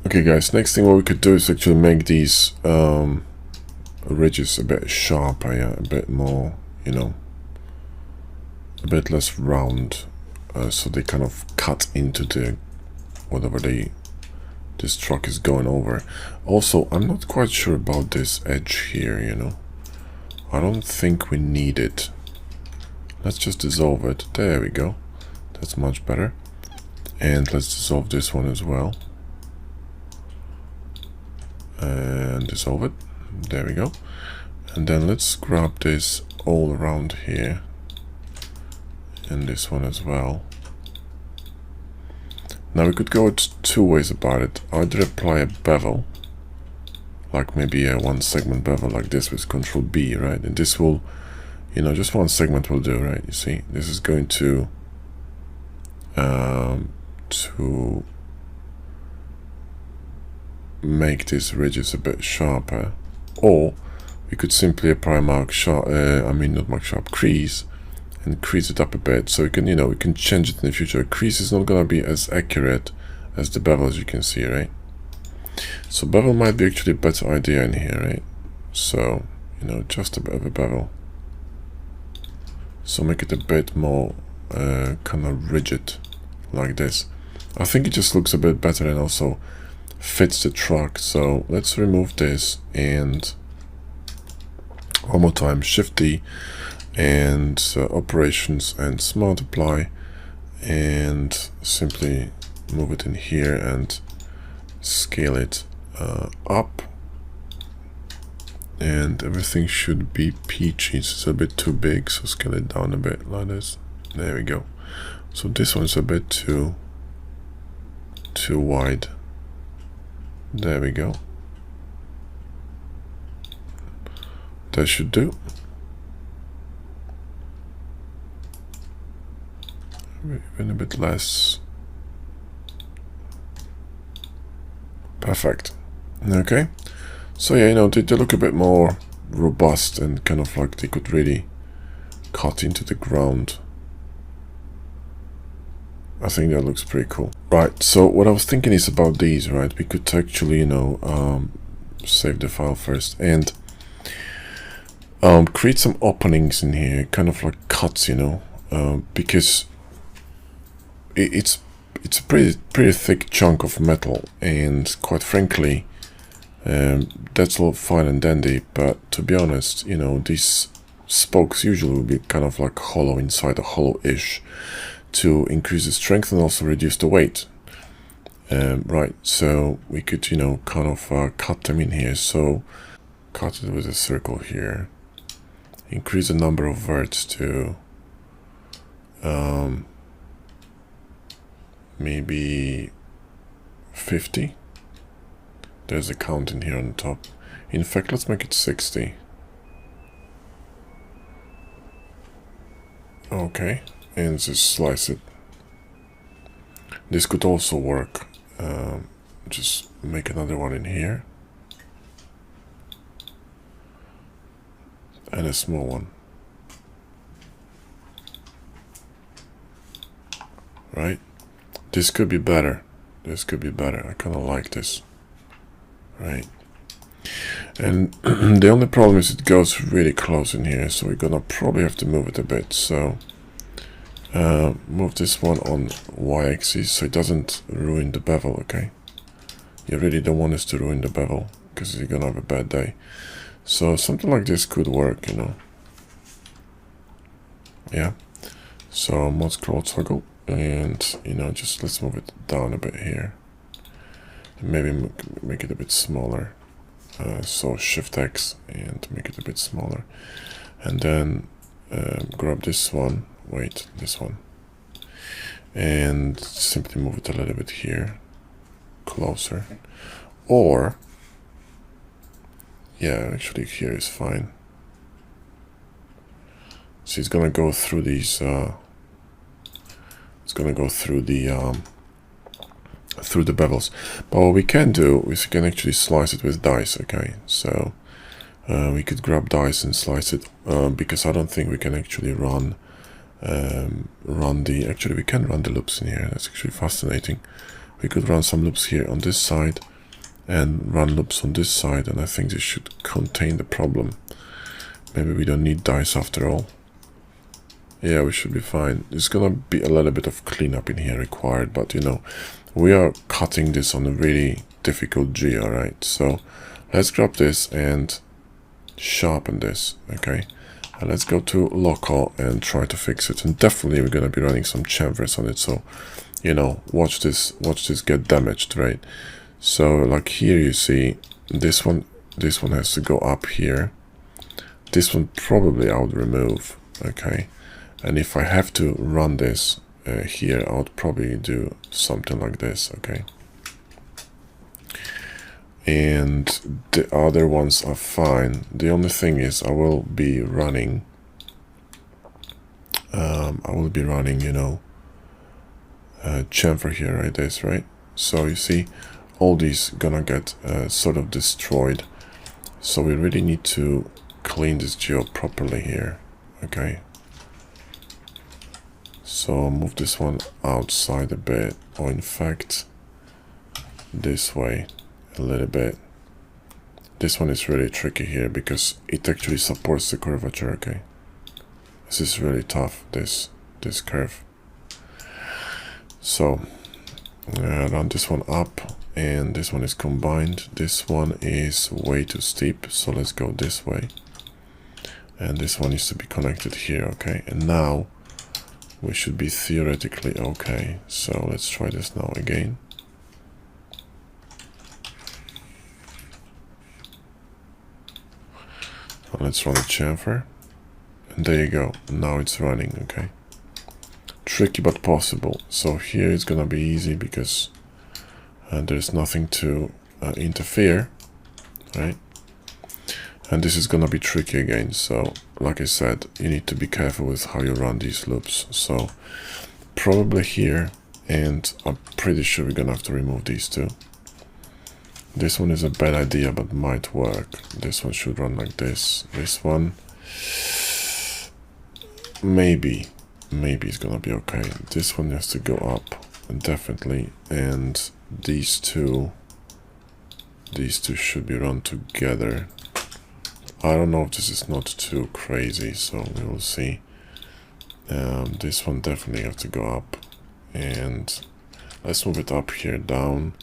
Okay guys, next thing what we could do is actually make these ridges a bit sharper, yeah, a bit more, you know, a bit less round, so they kind of cut into the whatever this truck is going over. Also, I'm not quite sure about this edge here, you know. I don't think we need it. Let's just dissolve it. There we go. That's much better. And let's dissolve this one as well. And dissolve it. There we go. And then let's grab this all around here. And this one as well. Now we could go two ways about it. Either apply a bevel, like maybe a one segment bevel like this with Control B, right? And this will, you know, just one segment will do, right? You see, this is going to make these ridges a bit sharper. Or we could simply apply crease, and crease it up a bit, so we can, you know, we can change it in the future. Crease is not gonna be as accurate as the bevel, as you can see, right? So bevel might be actually a better idea in here, right? So, you know, just a bit of a bevel. So make it a bit more kind of rigid, like this. I think it just looks a bit better and also fits the truck. So let's remove this, and one more time, Shift D, and operations and smart apply, and simply move it in here and scale it up, and everything should be peachy. It's a bit too big, so scale it down a bit like this. There we go. So this one's a bit too wide. There we go. That should do. Even a bit less. Perfect. Okay. So yeah, you know, they look a bit more robust and kind of like they could really cut into the ground. I think that looks pretty cool. Right, so what I was thinking is about these, right? We could actually, you know, save the file first and create some openings in here, kind of like cuts, you know, because it's a pretty thick chunk of metal, and quite frankly, that's all fine and dandy, but to be honest, you know, these spokes usually will be kind of like hollow inside, or hollow-ish, to increase the strength and also reduce the weight. Right, so we could, you know, kind of cut them in here. So cut it with a circle here, increase the number of verts to maybe 50. There's a count in here on the top. In fact, let's make it 60. Okay, and just slice it. This could also work. Just make another one in here, and a small one. Right? This could be better. This could be better. I kind of like this. Right? And the only problem is it goes really close in here, so we're gonna probably have to move it a bit. So move this one on y-axis so it doesn't ruin the bevel. Okay, you really don't want this to ruin the bevel, because you're gonna have a bad day. So something like this could work, you know. Yeah, so mod scroll toggle, and you know, just let's move it down a bit here, and maybe make it a bit smaller. So Shift X and make it a bit smaller, and then grab this one, this one, and simply move it a little bit here, closer. Or yeah, actually here is fine. So it's gonna go through these it's gonna go through the bevels. But what we can do is we can actually slice it with dice. Okay, so we could grab dice and slice it, because I don't think we can actually run actually we can run the loops in here. That's actually fascinating. We could run some loops here on this side, and run loops on this side, and I think this should contain the problem. Maybe we don't need dice after all. Yeah, we should be fine. There's gonna be a little bit of cleanup in here required, but you know, we are cutting this on a really difficult G, alright? So let's grab this and sharpen this, okay? And let's go to local and try to fix it. And definitely we're gonna be running some chamfers on it, so you know, watch this get damaged, right? So like here you see this one has to go up here. This one probably I would remove, okay? And if I have to run this here, I would probably do something like this, okay? And the other ones are fine. The only thing is I will be running, you know, chamfer here, right? This, right? So you see, all these gonna get sort of destroyed. So we really need to clean this geo properly here, okay? So move this one outside a bit, or in fact this way a little bit. This one is really tricky here because it actually supports the curvature, okay? This is really tough, this curve. So run this one up, and this one is combined. This one is way too steep, so let's go this way. And this one needs to be connected here, okay? And now we should be theoretically okay. So let's try this now again. Let's run a chamfer. And there you go. Now it's running, okay? Tricky but possible. So here it's gonna be easy because there's nothing to interfere, right? And this is gonna be tricky again. So like I said, you need to be careful with how you run these loops. So probably here, and I'm pretty sure we're gonna have to remove these two. This one is a bad idea, but might work. This one should run like this. This one, maybe it's gonna be okay. This one has to go up, definitely. And these two should be run together. I don't know if this is not too crazy, so we will see. This one definitely has to go up, and let's move it up here, down.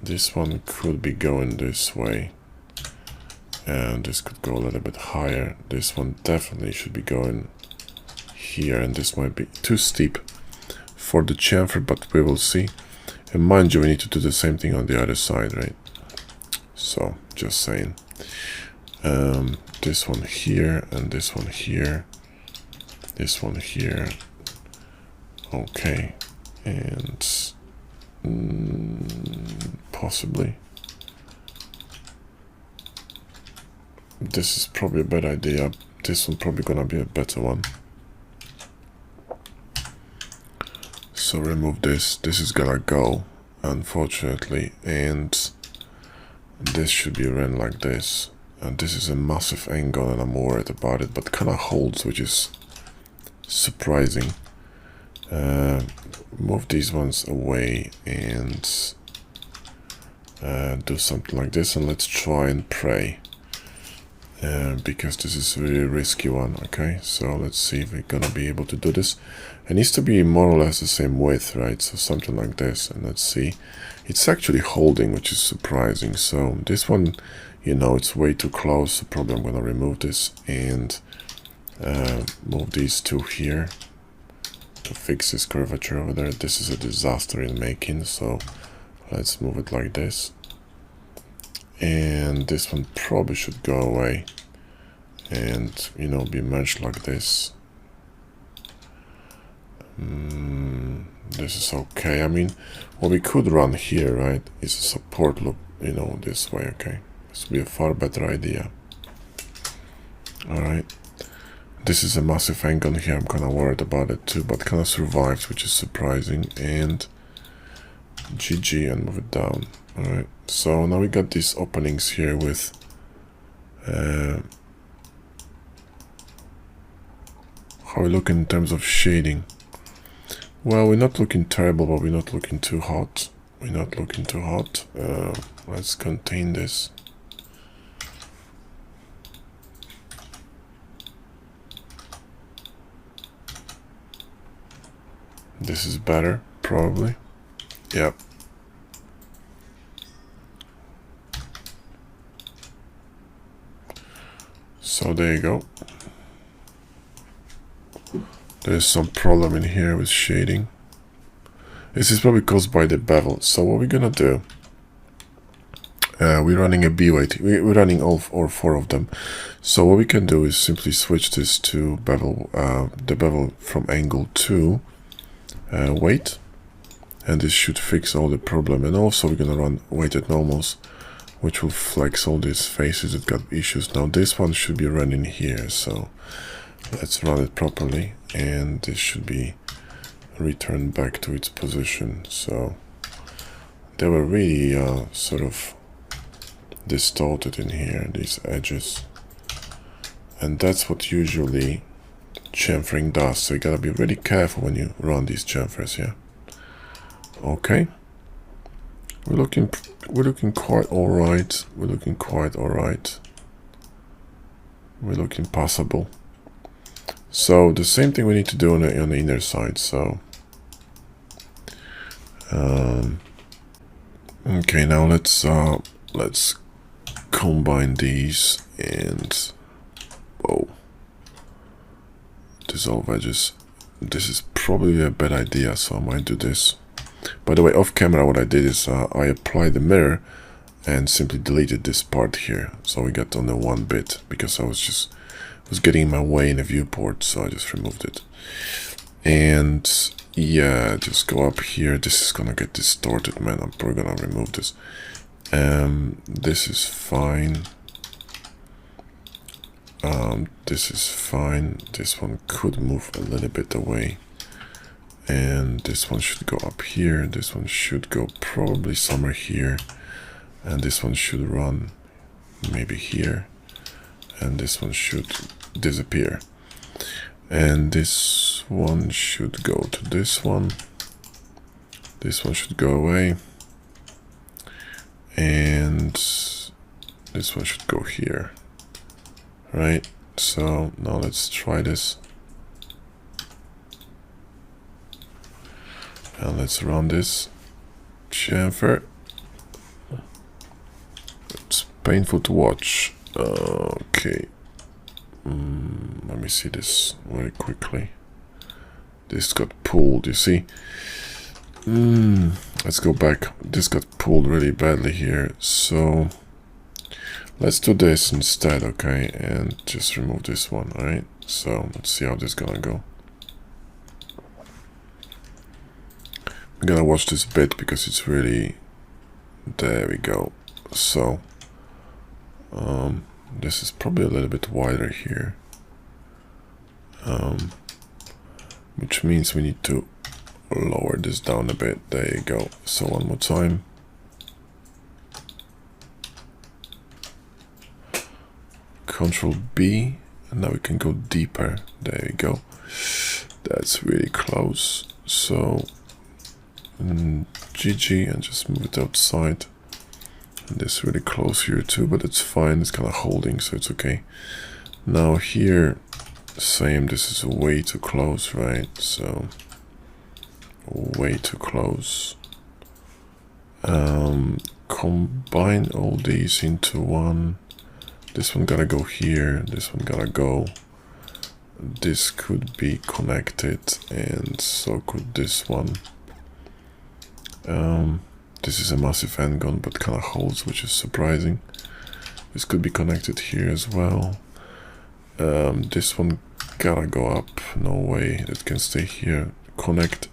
This one could be going this way, and this could go a little bit higher. This one definitely should be going here, and this might be too steep for the chamfer, but we will see. And mind you, we need to do the same thing on the other side, right? So just saying. This one here, and this one here, this one here, okay, and possibly this is probably a bad idea. This one probably gonna be a better one. So remove this. This is gonna go, unfortunately, and this should be run like this. And this is a massive angle, and I'm worried about it, but kind of holds, which is surprising. Move these ones away and do something like this, and let's try and pray, because this is a really risky one. Okay, so let's see if we're gonna be able to do this. It needs to be more or less the same width, right? So something like this, and let's see. It's actually holding, which is surprising. So this one, you know, it's way too close, so probably I'm gonna remove this and move these two here to fix this curvature over there. This is a disaster in making, so let's move it like this. And this one probably should go away and, you know, be merged like this. This is okay. I mean, what we could run here, right, is a support loop, you know, this way, okay? This would be a far better idea. Alright. This is a massive angle here. I'm kind of worried about it too, but kind of survived, which is surprising. And GG, and move it down. Alright. So now we got these openings here with how we look in terms of shading. Well, we're not looking terrible, but we're not looking too hot, we're not looking too hot. Let's contain this. This is better, probably. Yep. So there you go. There's some problem in here with shading. This is probably caused by the bevel. So what we're gonna do, we're running a B-weight. We're running all four of them. So what we can do is simply switch this to bevel, the bevel from angle to weight, and this should fix all the problem. And also we're gonna run weighted normals, which will flex all these faces that got issues. Now this one should be running here, so let's run it properly, and this should be returned back to its position. So they were really sort of distorted in here, these edges, and that's what usually chamfering does. So you gotta be really careful when you run these chamfers. Yeah. Okay. We're looking quite all right. We're looking quite all right. We're looking passable. So the same thing we need to do on the inner side. So okay, now let's combine these and dissolve edges. This is probably a bad idea, so I might do this. By the way, off camera, what I did is I applied the mirror and simply deleted this part here, so we got only one bit because I was getting in my way in the viewport, so I just removed it. And yeah, just go up here. This is gonna get distorted, man. I'm probably gonna remove this. This is fine. This is fine. This one could move a little bit away, and this one should go up here. This one should go probably somewhere here, and this one should run maybe here, and this one should disappear, and this one should go to this one. This one should go away, and this one should go here. Right, so now let's try this, and let's run this chamfer. It's painful to watch. Okay, let me see this very quickly. This got pulled, you see. Let's go back. This got pulled really badly here, so let's do this instead, okay, and just remove this one. All right, so let's see how this is gonna go. I'm gonna watch this bit because it's really, there we go. So this is probably a little bit wider here, which means we need to lower this down a bit. There you go. So one more time. Control B, and now we can go deeper. There we go. That's really close. So GG, and just move it outside. And this really close here too, but it's fine. It's kind of holding, so it's okay. Now here, same. This is way too close, right? So way too close. Combine all these into one. This one gotta go here, this one gotta go. This could be connected, and so could this one. This is a massive handgun, but kind of holds, which is surprising. This could be connected here as well. This one gotta go up. No way, it can stay here. Connect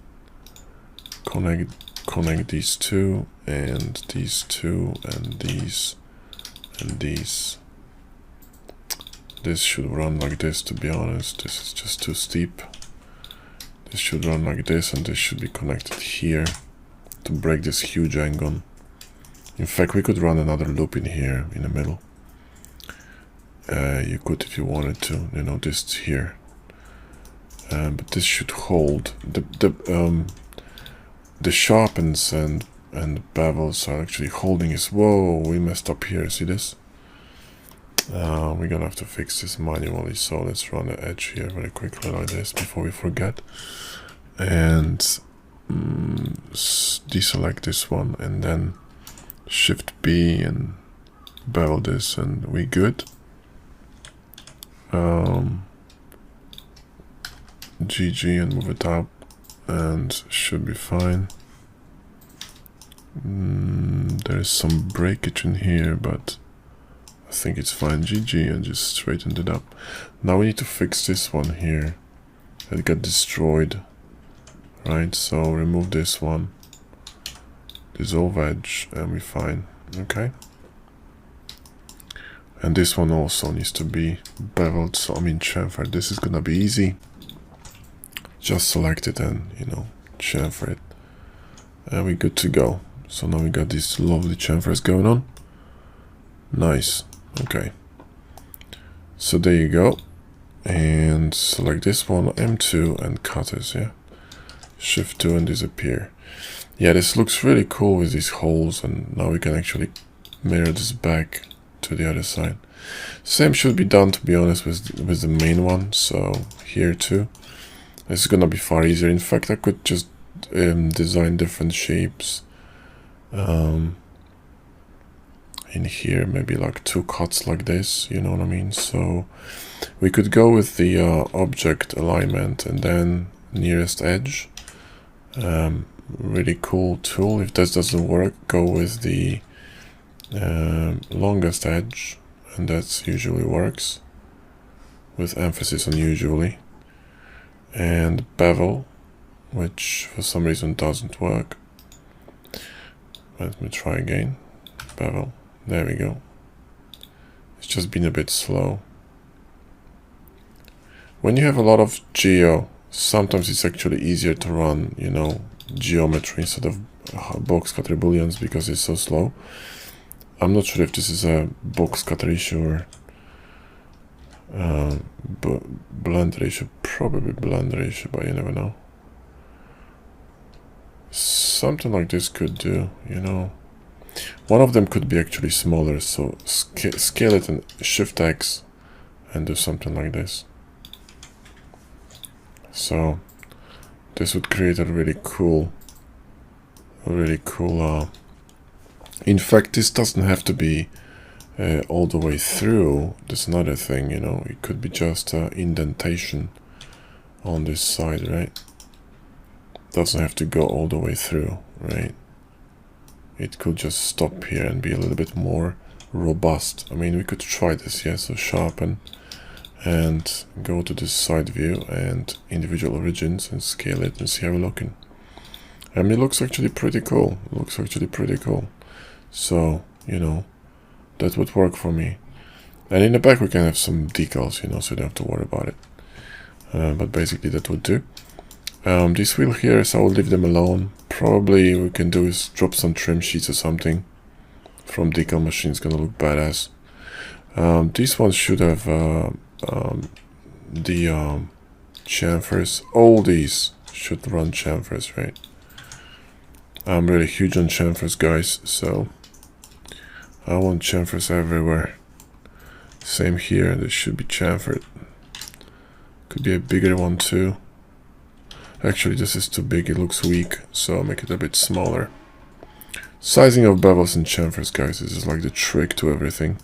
these two, and these two, and these, and these. This should run like this, to be honest. This is just too steep. This should run like this, and this should be connected here to break this huge angle. In fact, we could run another loop in here, in the middle. You could if you wanted to, you know, this here. But this should hold. The sharpens and and the bevels are actually holding his... Whoa, we messed up here, see this? We're gonna have to fix this manually, so let's run the edge here very quickly like this before we forget. And deselect this one, and then Shift B and bevel this, and we good. GG and move it up, and should be fine. There is some breakage in here, but I think it's fine. GG, and just straightened it up. Now we need to fix this one here. It got destroyed, right? So remove this one, dissolve edge, and we're fine. Okay. And this one also needs to be beveled, so I mean chamfered. This is gonna be easy. Just select it and, you know, chamfer it. And we're good to go. So now we got these lovely chamfers going on. Nice. Okay. So there you go. And select this one, M2, and cut this, yeah. Shift 2 and disappear. Yeah, this looks really cool with these holes, and now we can actually mirror this back to the other side. Same should be done, to be honest, with the main one. So here too. This is gonna be far easier. In fact, I could just design different shapes in here, maybe like 2 cuts like this, you know what I mean? So we could go with the object alignment and then nearest edge. Really cool tool. If that doesn't work, go with the longest edge, and that usually works, with emphasis on usually. And bevel, which for some reason doesn't work. Let me try again. Bevel, there we go. It's just been a bit slow. When you have a lot of geo, sometimes it's actually easier to run, you know, geometry instead of box cutter booleans because it's so slow. I'm not sure if this is a box cutter issue or blender issue. Probably blender issue, but you never know. Something like this could do, you know. One of them could be actually smaller, so scale it and Shift X and do something like this. So this would create a really cool in fact, this doesn't have to be all the way through. That's another thing, you know. It could be just indentation on this side, right? Doesn't have to go all the way through, right? It could just stop here and be a little bit more robust. I mean, we could try this, yeah. So sharpen and go to this side view and individual origins and scale it and see how we're looking. And it looks actually pretty cool. It looks actually pretty cool. So, you know, that would work for me. And in the back we can have some decals, you know, so you don't have to worry about it. But basically that would do. These wheel here, so I'll leave them alone. Probably we can do is drop some trim sheets or something from decal machine. It's gonna look badass. These ones should have the chamfers. All these should run chamfers, right? I'm really huge on chamfers, guys, so I want chamfers everywhere. Same here, this should be chamfered. Could be a bigger one too. Actually, this is too big, it looks weak, so I'll make it a bit smaller. Sizing of bevels and chamfers, guys, this is like the trick to everything.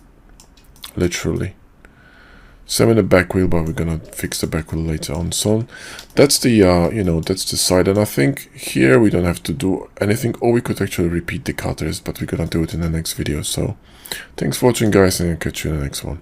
Literally. Same in the back wheel, but we're gonna fix the back wheel later on. So that's the you know, that's the side, and I think here we don't have to do anything, or we could actually repeat the cutters, but we're gonna do it in the next video. So thanks for watching, guys, and I'll catch you in the next one.